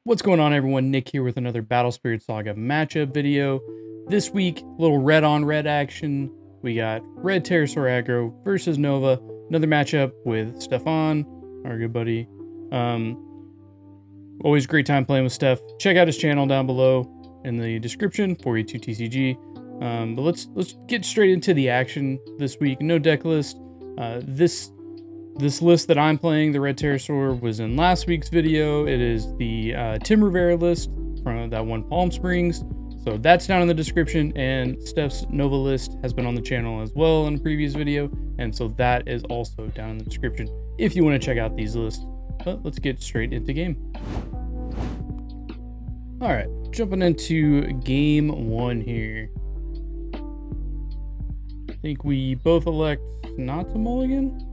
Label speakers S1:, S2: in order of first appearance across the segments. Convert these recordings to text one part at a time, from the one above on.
S1: What's going on, everyone? Nick here with another Battle Spirit Saga matchup video. This week, little red on red action. We got red Terrasaur Aggro versus Nova. Another matchup with Stefon, our good buddy. Always a great time playing with Steph. Check out his channel down below in the description, 482TCG. But let's get straight into the action this week. No deck list. This list that I'm playing, the Red Terrasaur, was in last week's video. It is the Tim Rivera list from that one Palm Springs. So that's down in the description, and Steph's Nova list has been on the channel as well in a previous video. And so that is also down in the description if you want to check out these lists. But let's get straight into game. All right, jumping into game one here. I think we both elect not to mulligan.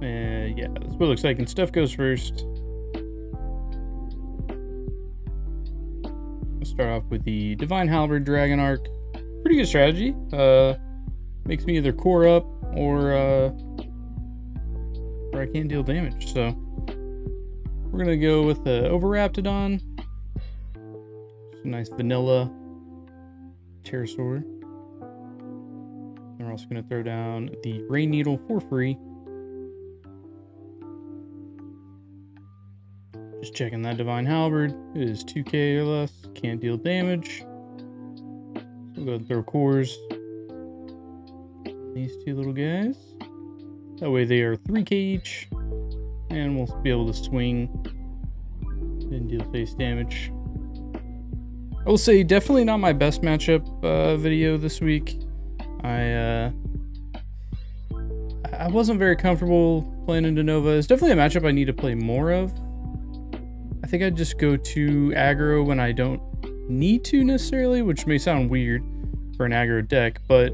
S1: Yeah, that's what it looks like. And Steph goes first. Let's start off with the Divine Halberd Dragon Arc. Pretty good strategy. Makes me either core up or I can't deal damage. So we're gonna go with the Overraptidon. Some nice vanilla Terrasaur. And we're also gonna throw down the Rain Needle for free. Just checking that Divine Halberd. It is 2k or less. Can't deal damage. So we'll go ahead and throw cores. These two little guys. That way they are 3k each. And we'll be able to swing and deal face damage. I will say, definitely not my best matchup video this week. I wasn't very comfortable playing into Nova. It's definitely a matchup I need to play more of. I think I'd just go to aggro when I don't need to necessarily, which may sound weird for an aggro deck, but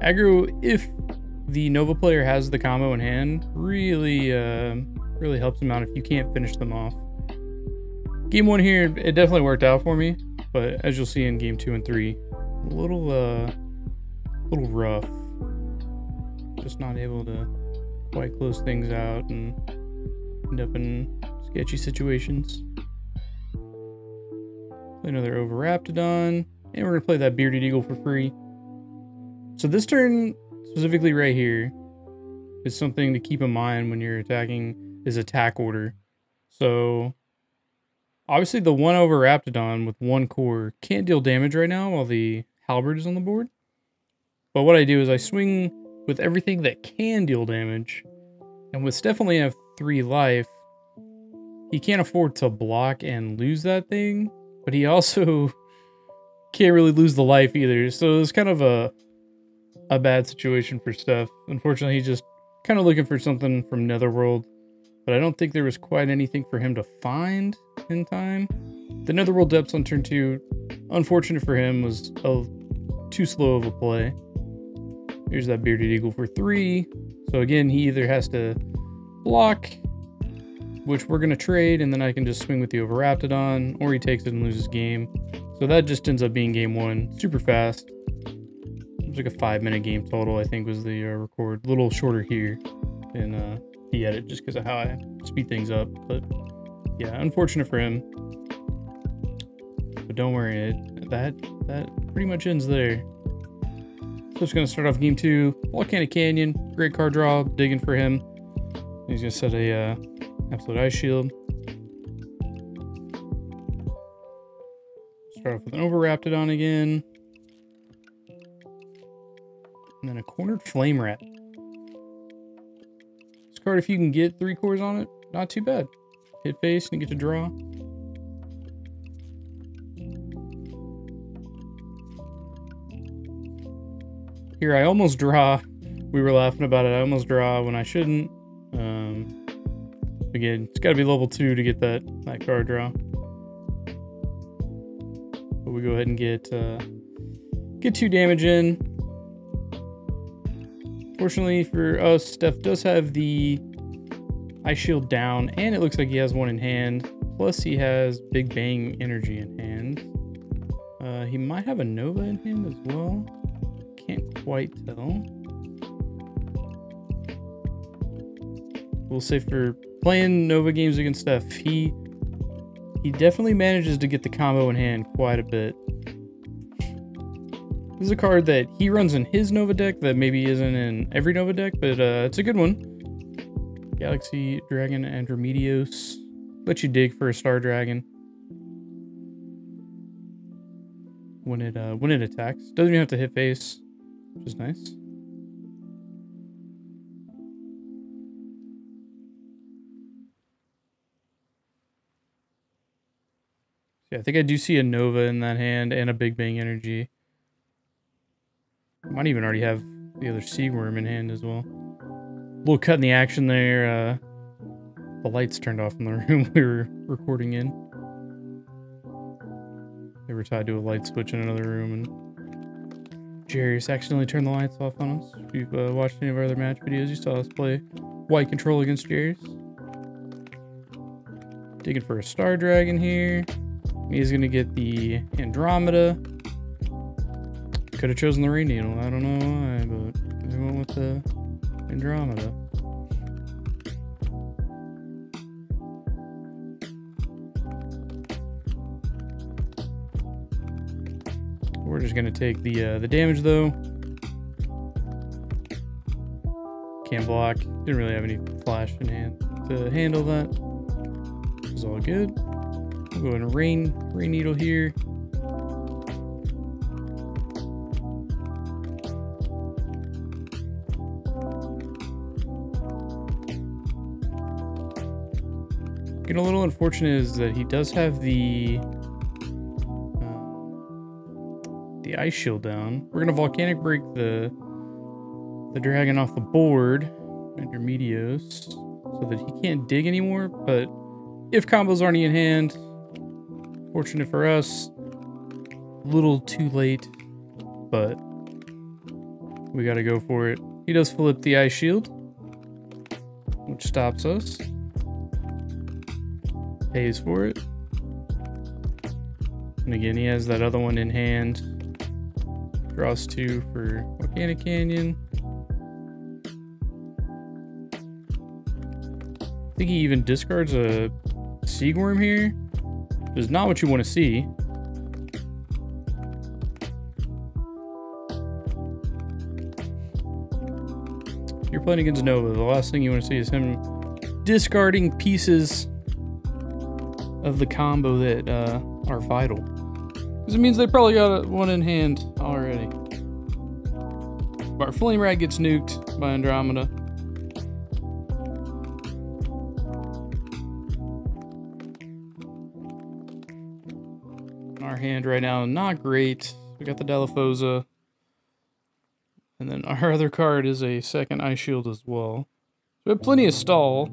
S1: aggro, if the Nova player has the combo in hand, really helps them out if you can't finish them off. Game one here, it definitely worked out for me, but as you'll see in game 2 and 3, a little rough. Just not able to quite close things out and end up in sketchy situations. Play another Overraptidon, and we're gonna play that Bearded Eagle for free. So this turn, specifically right here, is something to keep in mind when you're attacking is attack order. So obviously the one Overraptidon with one core can't deal damage right now while the Halberd is on the board. But what I do is I swing with everything that can deal damage, and with Steph only have 3 life, he can't afford to block and lose that thing, but he also can't really lose the life either. So it's kind of a bad situation for Steph. Unfortunately, he's just kind of looking for something from Netherworld, but I don't think there was quite anything for him to find in time. The Netherworld Depths on turn 2, unfortunate for him, was too slow of a play. Here's that Bearded Eagle for 3. So again, he either has to block, which we're going to trade, and then I can just swing with the Overraptidon, or he takes it and loses game. So that just ends up being game 1. Super fast. It was like a 5-minute game total, I think, was the record. A little shorter here in the edit, just because of how I speed things up. But yeah, unfortunate for him. But don't worry, that pretty much ends there. So it's going to start off game 2. Volcanic Canyon. Great card draw. Digging for him. He's going to set a Absolute Ice Shield. Start off with an Overraptidon again. And then a Cornered Flame Rat. This card, if you can get 3 cores on it, not too bad. Hit face and you get to draw. Here I almost draw. We were laughing about it. I almost draw when I shouldn't. Again, it's got to be level 2 to get that card draw. But we go ahead and get 2 damage in. Fortunately for us, Steph does have the Ice Shield down, and it looks like he has one in hand. Plus, he has Big Bang Energy in hand. He might have a Nova in hand as well. Can't quite tell. We'll say for playing Nova games against Steph, he definitely manages to get the combo in hand quite a bit. This is a card that he runs in his Nova deck that maybe isn't in every Nova deck, but it's a good one. Galaxy Dragon Andromedios. Let you dig for a Star Dragon when it attacks. Doesn't even have to hit face, which is nice. Yeah, I think I do see a Nova in that hand and a Big Bang Energy. Might even already have the other Seaworm in hand as well. A little cut in the action there. The lights turned off in the room we were recording in. They were tied to a light switch in another room, and Jarius accidentally turned the lights off on us. If you've watched any of our other match videos, you saw us play white control against Jarius. Digging for a Star Dragon here. He's gonna get the Andromeda. Could have chosen the Rain Needle. I don't know why, but we went with the Andromeda. We're just gonna take the damage though. Can't block. Didn't really have any flash in hand to handle that. It's all good. We'll go ahead and Rain Needle here. Getting a little unfortunate is that he does have the Ice Shield down. We're gonna Volcanic Break the dragon off the board, Intermedios, so that he can't dig anymore. But if combos aren't in hand, fortunate for us, a little too late, but we gotta go for it. He does flip the Ice Shield, which stops us. Pays for it. And again, he has that other one in hand. Draws 2 for Volcanic Canyon. I think he even discards a Seaworm here. Which is not what you want to see. If you're playing against Nova, the last thing you want to see is him discarding pieces of the combo that are vital. Because it means they probably got one in hand already. Our Flame Rat gets nuked by Andromeda. Our hand right now, not great. We got the Delafosa. And then our other card is a second Ice Shield as well. So we have plenty of stall.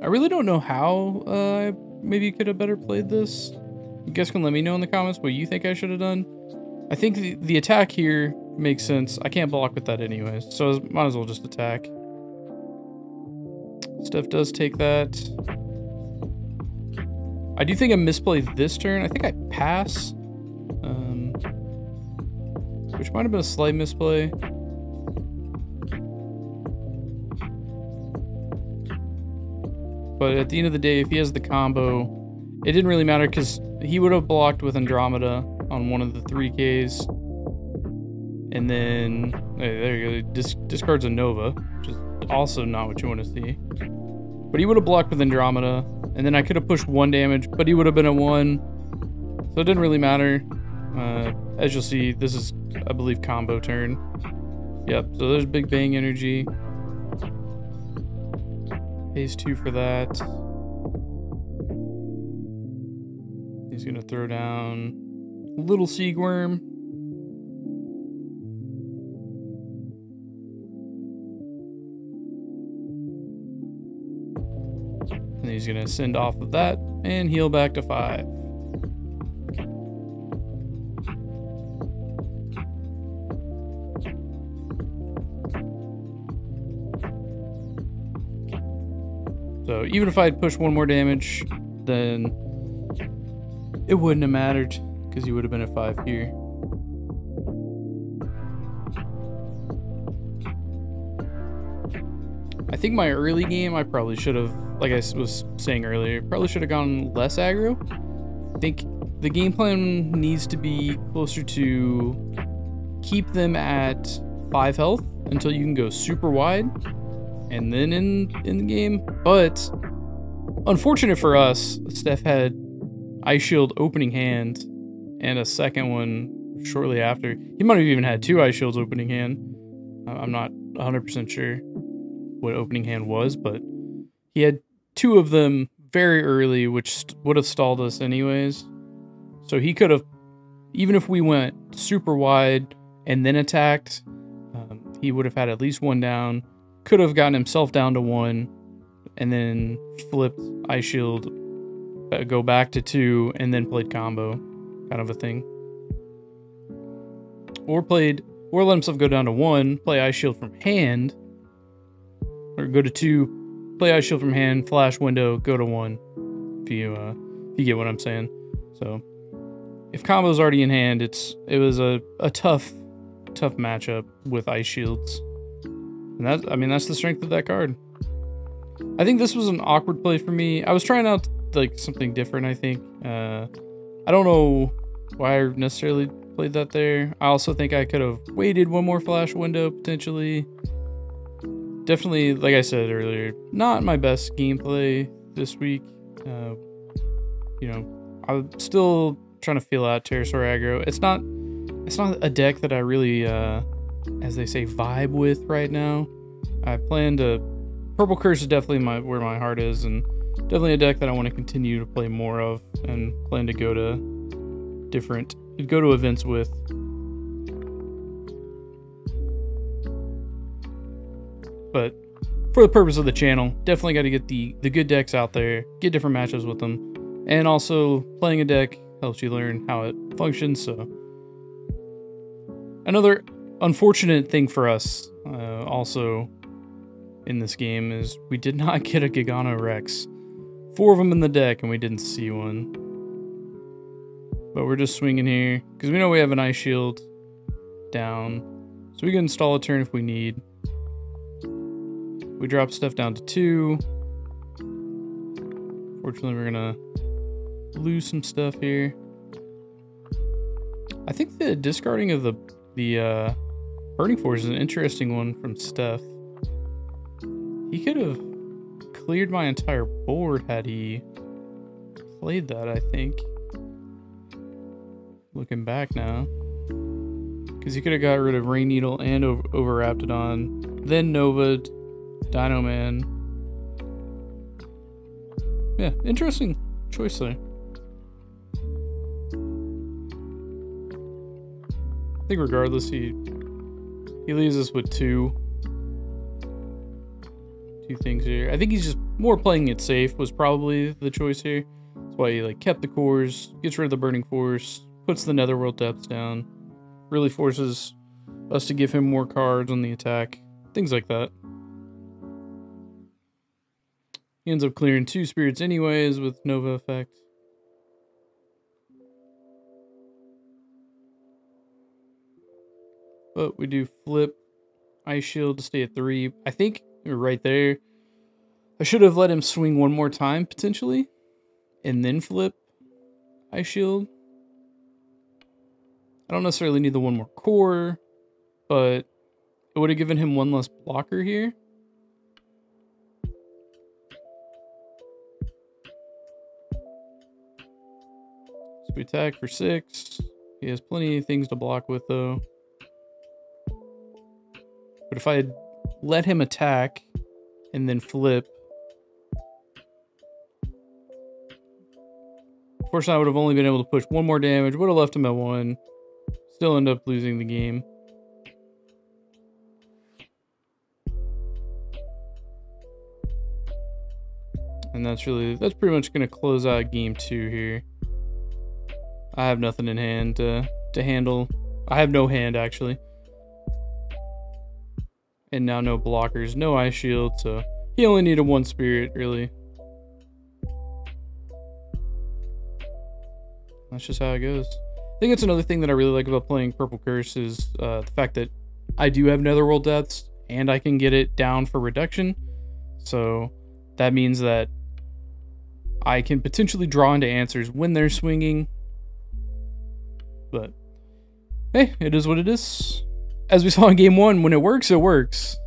S1: I really don't know how maybe you could have better played this. You guys can let me know in the comments what you think I should have done. I think the attack here makes sense. I can't block with that anyways, so might as well just attack. Steph does take that. I do think I misplayed this turn. I think I pass. Which might have been a slight misplay. But at the end of the day, if he has the combo, it didn't really matter because he would have blocked with Andromeda on one of the 3Ks. And then, hey, there you go, discards a Nova, which is also not what you want to see. But he would have blocked with Andromeda, and then I could have pushed 1 damage, but he would have been at 1. So it didn't really matter. As you'll see, this is, I believe, combo turn. Yep, so there's Big Bang Energy. Pays 2 for that. He's gonna throw down a little Seaworm. And he's gonna send off of that and heal back to 5. So even if I had pushed 1 more damage, then it wouldn't have mattered because he would have been at 5 here. I think my early game, I probably should have, like I was saying earlier, probably should have gone less aggro. I think the game plan needs to be closer to keep them at 5 health until you can go super wide, and then in the game. But unfortunate for us, Steph had Ice Shield opening hand and a second one shortly after. He might have even had 2 Ice Shields opening hand. I'm not 100% sure what opening hand was, but he had 2 of them very early, which would have stalled us anyways. So he could have, even if we went super wide and then attacked, he would have had at least 1 down, could have gotten himself down to 1, and then flipped Ice Shield, go back to 2, and then played combo, kind of a thing. Or let himself go down to 1, play Ice Shield from hand, or go to 2, play Ice Shield from hand, flash window, go to 1, if you get what I'm saying. So if combo's already in hand, it was a tough matchup with Ice Shields. And that's the strength of that card. I think this was an awkward play for me. I was trying out like something different, I think. I don't know why I necessarily played that there. I also think I could have waited 1 more flash window potentially. Definitely, like I said earlier, not my best gameplay this week. I'm still trying to feel out Terrasaur Aggro. It's not a deck that I really, as they say, vibe with right now. I plan to... Purple Curse is definitely where my heart is, and definitely a deck that I want to continue to play more of, and plan to go to events with. But for the purpose of the channel, definitely got to get the good decks out there, get different matchups with them, and also playing a deck helps you learn how it functions. So another unfortunate thing for us also in this game is we did not get a Gigano Rex. 4 of them in the deck and we didn't see one. But we're just swinging here because we know we have an Ice Shield down, so we can install a turn if we need. We drop stuff down to 2. Fortunately, we're gonna lose some stuff here. I think the discarding of the Burning Force is an interesting one from Steph. He could have cleared my entire board had he played that, I think. Looking back now. Because he could have got rid of Rain Needle and over Raptidon, then Nova, Dino Man. Yeah, interesting choice there. I think regardless, he leaves us with two things here. I think he's just more playing it safe was probably the choice here. That's why he kept the cores, gets rid of the Burning Force, puts the Netherworld Depths down, really forces us to give him more cards on the attack, things like that. He ends up clearing 2 spirits anyways with Nova effect. But we do flip Ice Shield to stay at 3. I think we're right there. I should have let him swing 1 more time, potentially, and then flip Ice Shield. I don't necessarily need the 1 more core, but it would have given him 1 less blocker here. So we attack for 6. He has plenty of things to block with, though. But if I had let him attack and then flip, unfortunately I would have only been able to push 1 more damage, would have left him at 1, still end up losing the game. And that's pretty much going to close out game 2 here. I have nothing in hand to handle. I have no hand, actually. And now no blockers, no Ice Shield, so he only needed 1 spirit, really. That's just how it goes. I think it's another thing that I really like about playing Purple Curse is the fact that I do have Netherworld Depths, and I can get it down for reduction. So that means that I can potentially draw into answers when they're swinging. But hey, it is what it is. As we saw in game 1, when it works, it works.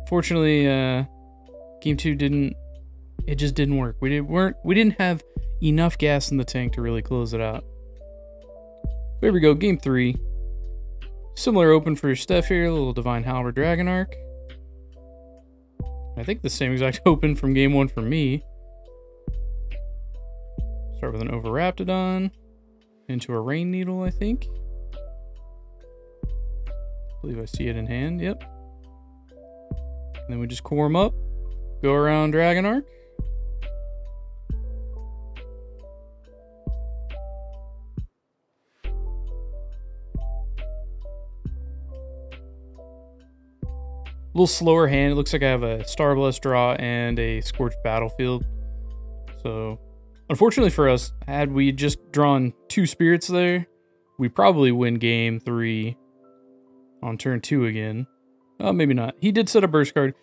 S1: Fortunately, game 2 didn't. It just didn't work. We didn't have enough gas in the tank to really close it out. There we go, game 3. Similar open for Steph here, a little Divine Halberd Dragon Arc. I think the same exact open from game 1 for me. Start with an Overraptidon into a Rain Needle, I think. I believe I see it in hand, yep. And then we just core them up, go around Dragon Arc. A little slower hand. It looks like I have a Starblast draw and a Scorched Battlefield. So, unfortunately for us, had we just drawn 2 spirits there, we probably win game 3 on turn 2 again. Oh, maybe not. He did set a burst card.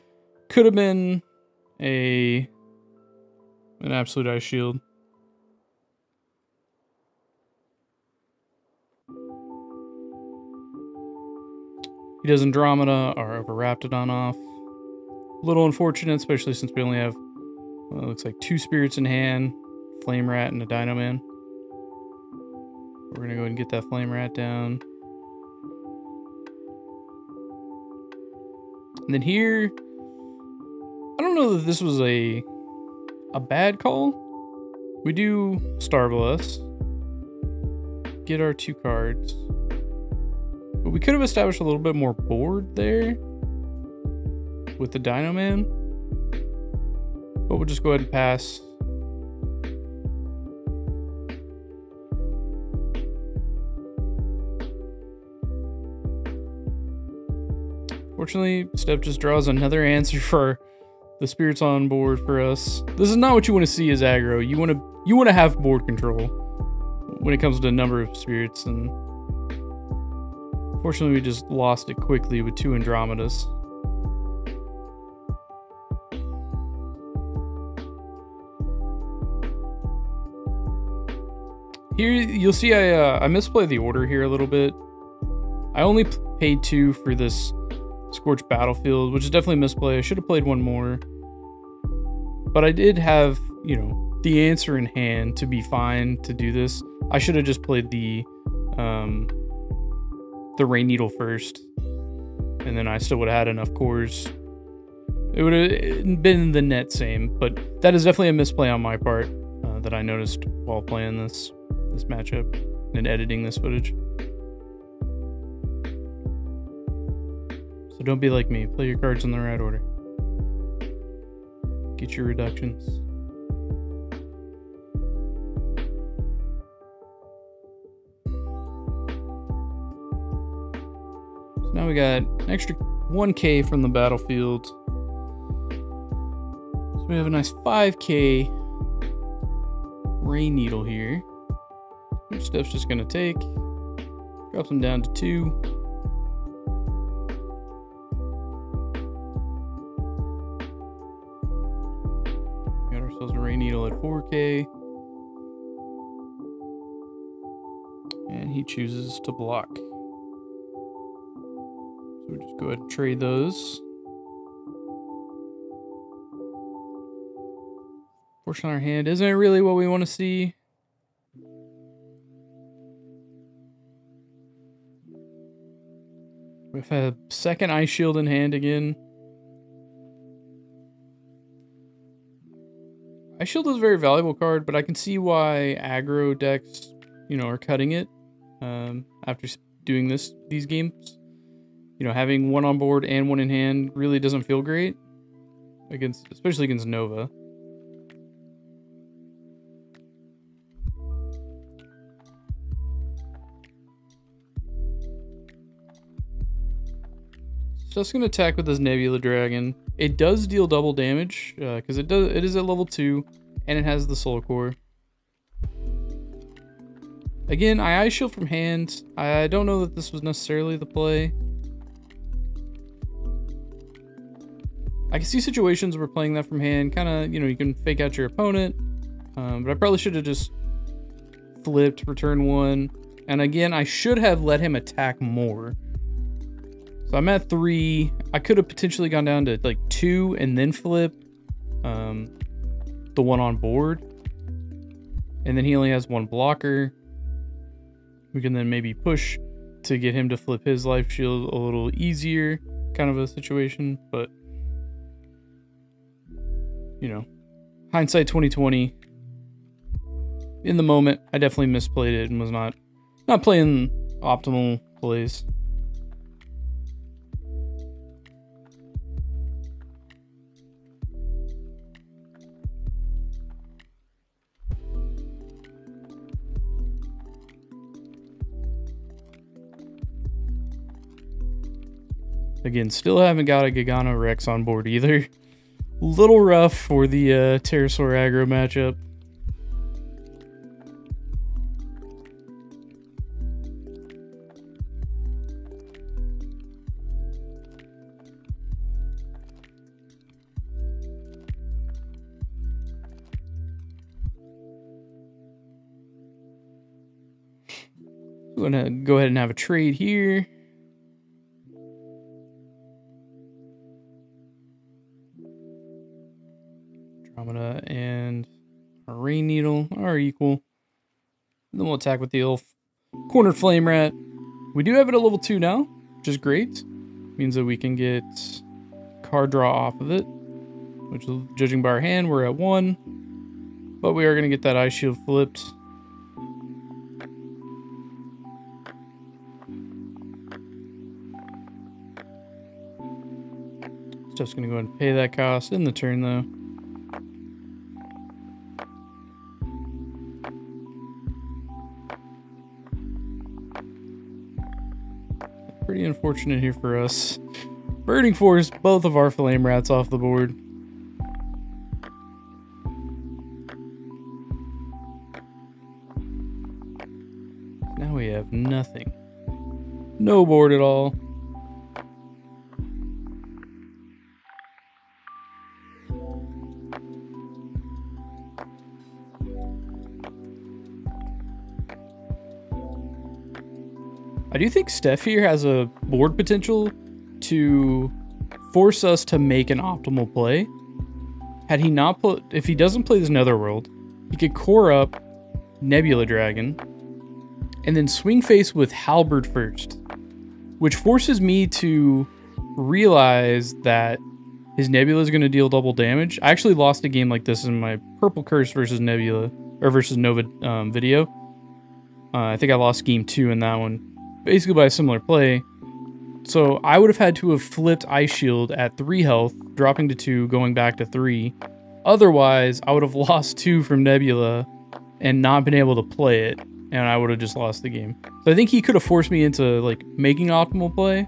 S1: Could have been an Absolute Ice Shield. He does Andromeda or Overraptidon off. A little unfortunate, especially since we only have, well, it looks like 2 spirits in hand, Flame Rat and a Dino Man. We're gonna go ahead and get that Flame Rat down. And then here, I don't know that this was a bad call. We do Starblast, get our 2 cards. But we could have established a little bit more board there with the Dino Man. But we'll just go ahead and pass. Fortunately, Steph just draws another answer for the spirits on board for us. This is not what you want to see as aggro. You want to have board control when it comes to a number of spirits, and fortunately, we just lost it quickly with 2 Andromedas. Here, you'll see I misplayed the order here a little bit. I only paid 2 for this Scorched Battlefield, which is definitely a misplay. I should have played 1 more. But I did have, you know, the answer in hand to be fine to do this. I should have just played the Rain Needle first, and then I still would have had enough cores. It would have been the net same, but that is definitely a misplay on my part that I noticed while playing this matchup and editing this footage. So don't be like me. Play your cards in the right order. Get your reductions. So now we got an extra 1K from the battlefield. So we have a nice 5K Rain Needle here, which Steph's just gonna take. Drops them down to 2. Got ourselves a Rain Needle at 4K. And he chooses to block. So we'll just go ahead and trade those. Fortunately, our hand isn't really what we want to see. We have a second Ice Shield in hand again. Ice Shield is a very valuable card, but I can see why aggro decks, you know, are cutting it after doing these games. You know, having 1 on board and 1 in hand really doesn't feel great especially against Nova. So it's going to attack with this Nebula Dragon. It does deal double damage because it is at level 2 and it has the Soul Core. Again, I Ice Shield from hand. I don't know that this was necessarily the play. I can see situations where playing that from hand, kind of, you know, you can fake out your opponent. But I probably should have just flipped, return 1. And again, I should have let him attack more. So I'm at 3. I could have potentially gone down to like 2 and then flip the one on board. And then he only has 1 blocker. We can then maybe push to get him to flip his life shield a little easier, kind of a situation. But, you know, hindsight 2020. In the moment, I definitely misplayed it and was not playing optimal plays. Again, still haven't got a Gigano Rex on board either. Little rough for the Terrasaur Aggro matchup. I'm gonna go ahead and have a trade here. Andromeda and a Rain Needle are equal. And then we'll attack with the Elf. Cornered Flame Rat. We do have it at level 2 now, which is great. Means that we can get card draw off of it. Which, judging by our hand, we're at 1. But we are going to get that Ice Shield flipped. Stuff's going to go ahead and pay that cost in the turn, though. Pretty unfortunate here for us. Burning Force both of our Flame Rats off the board. Now we have nothing. No board at all. I do think Steph here has a board potential to force us to make an optimal play. Had he not put, if he doesn't play this Netherworld, he could core up Nebula Dragon and then swing face with Halberd first, which forces me to realize that his Nebula is going to deal double damage. I actually lost a game like this in my Purple Curse versus Nebula, or versus Nova video. I think I lost game 2 in that one. Basically by a similar play. So I would have had to have flipped Ice Shield at 3 health, dropping to 2, going back to 3. Otherwise, I would have lost 2 from Nebula and not been able to play it, and I would have just lost the game. So I think he could have forced me into like making optimal play.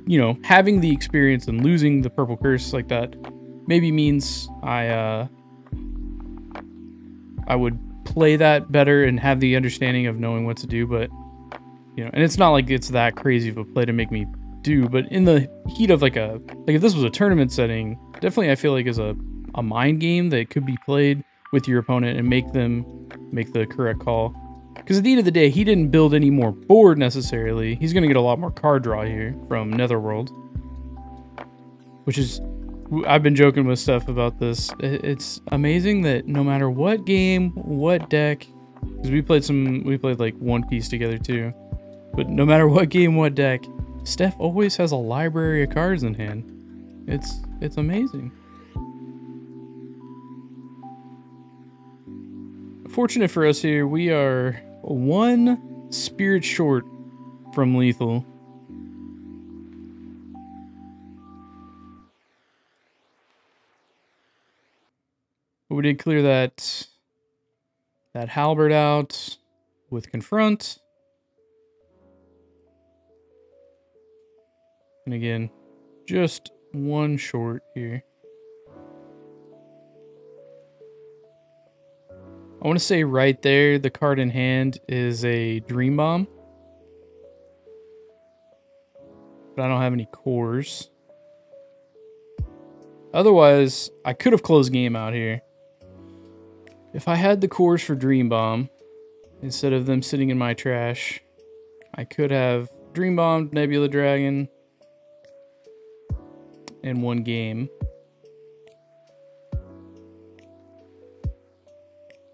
S1: You know, having the experience and losing the Purple Curse like that maybe means I would play that better and have the understanding of knowing what to do, but you know, and it's not like it's that crazy of a play to make me do, but in the heat of like if this was a tournament setting, definitely I feel like is a mind game that could be played with your opponent and make them make the correct call. Because at the end of the day, he didn't build any more board necessarily. He's going to get a lot more card draw here from Netherworld, which is, I've been joking with Steph about this. It's amazing that no matter what game, what deck, because we played like One Piece together too, but no matter what game, what deck, Steph always has a library of cards in hand. It's amazing. Fortunate for us here, we are 1 spirit short from lethal. But we did clear that Halberd out with Confront. And again, just 1 short here. I want to say right there, the card in hand is a Dream Bomb. But I don't have any cores. Otherwise, I could have closed game out here. If I had the cores for Dream Bomb, instead of them sitting in my trash, I could have Dream Bombed Nebula Dragon in one game.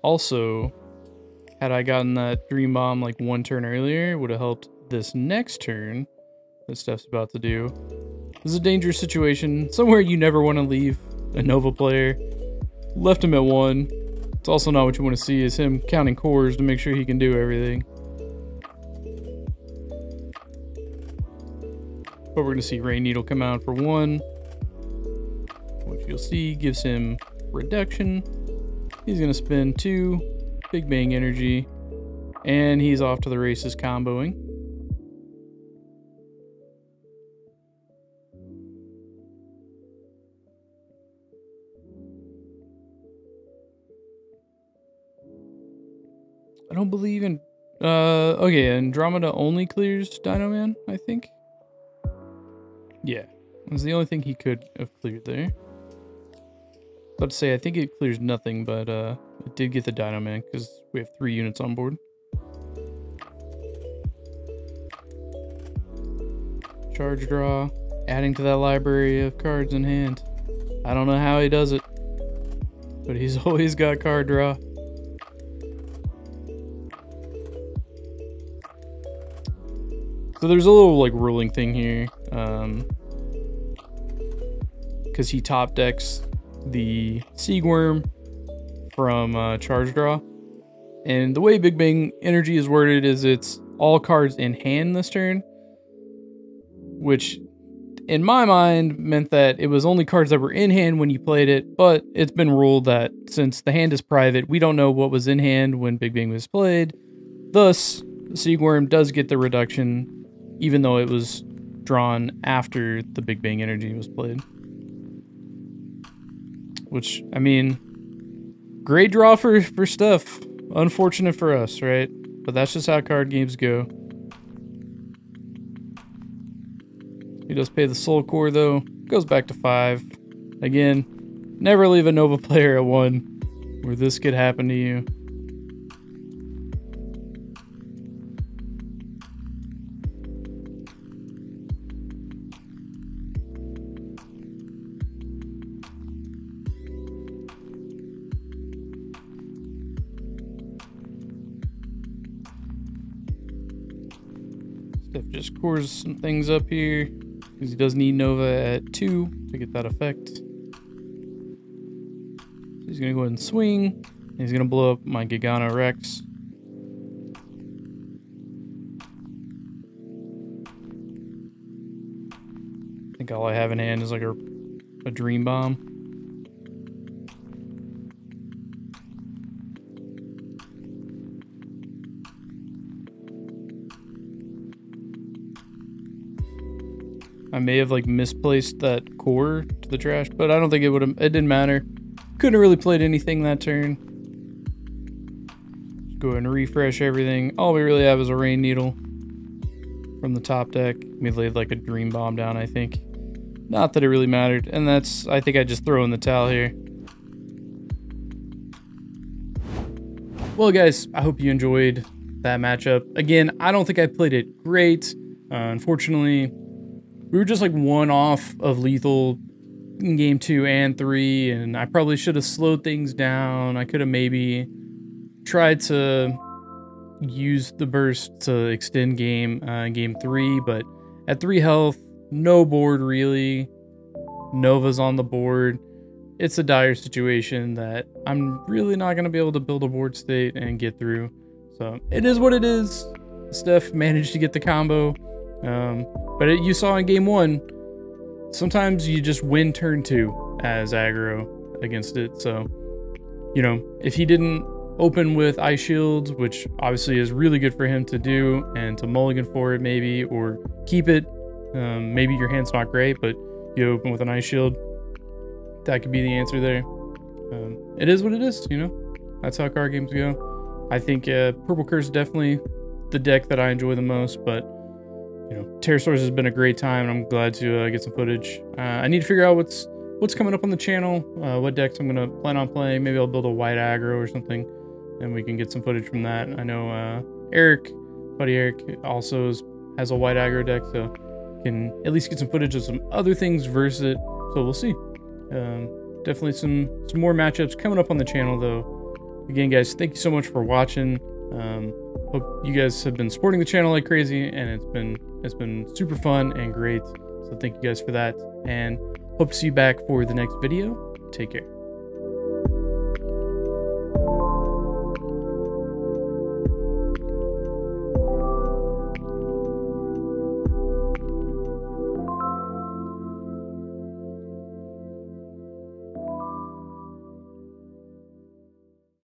S1: Also, had I gotten that Dream Bomb like one turn earlier, it would have helped this next turn that Steph's about to do. This is a dangerous situation, somewhere you never want to leave a Nova player. Left him at 1. It's also not what you want to see, is him counting cores to make sure he can do everything. But we're going to see Rain Needle come out for 1, which you'll see gives him reduction. He's going to spend 2, Big Bang Energy, and he's off to the races comboing. I don't believe in... okay, Andromeda only clears Dino Man, I think. Yeah, that's the only thing he could have cleared there. About to say, I think it clears nothing, but it did get the Dino Man because we have 3 units on board. Charge draw, adding to that library of cards in hand. I don't know how he does it, but he's always got card draw. So there's a little like ruling thing here, because he top decks the Seagworm from Charge Draw, and the way Big Bang Energy is worded is it's all cards in hand this turn, which in my mind meant that it was only cards that were in hand when you played it, but it's been ruled that since the hand is private, we don't know what was in hand when Big Bang was played. Thus, the Seagworm does get the reduction, even though it was drawn after the Big Bang Energy was played. Which, I mean, great draw for Steph. Unfortunate for us, right? But that's just how card games go. He does pay the Soul Core, though. Goes back to 5. Again, never leave a Nova player at 1, where this could happen to you. Steph just cores some things up here, because he does need Nova at 2 to get that effect. So he's going to go ahead and swing. And he's going to blow up my Gigano Rex. I think all I have in hand is like a Dream Bomb. I may have like misplaced that core to the trash, but I don't think it would have, it didn't matter. Couldn't have really played anything that turn. Just go ahead and refresh everything. All we really have is a Rain Needle from the top deck. We laid like a Dream Bomb down, I think. Not that it really mattered. And that's, I think I just throw in the towel here. Well, guys, I hope you enjoyed that matchup. Again, I don't think I played it great. Unfortunately, we were just like 1 off of lethal in game 2 and 3, and I probably should have slowed things down. I could have maybe tried to use the burst to extend game in game 3, but at 3 health, no board really. Nova's on the board. It's a dire situation that I'm really not going to be able to build a board state and get through. So it is what it is. Steph managed to get the combo. But you saw in game 1, sometimes you just win turn 2 as aggro against it. So, you know, if he didn't open with Ice Shields, which obviously is really good for him to do, and to mulligan for it maybe, or keep it, maybe your hand's not great, but you open with an Ice Shield, that could be the answer there. It is what it is, you know? That's how card games go. I think Purple Curse is definitely the deck that I enjoy the most, but you know, Terrasaur has been a great time, and I'm glad to get some footage. I need to figure out what's coming up on the channel, what decks I'm gonna plan on playing. Maybe I'll build a white aggro or something, and we can get some footage from that. I know buddy Eric also has a white aggro deck, so can at least get some footage of some other things versus it. So we'll see. Definitely some more matchups coming up on the channel though. Again, guys, thank you so much for watching. Hope you guys have been supporting the channel like crazy, and it's been super fun and great. So thank you guys for that, and hope to see you back for the next video. Take care.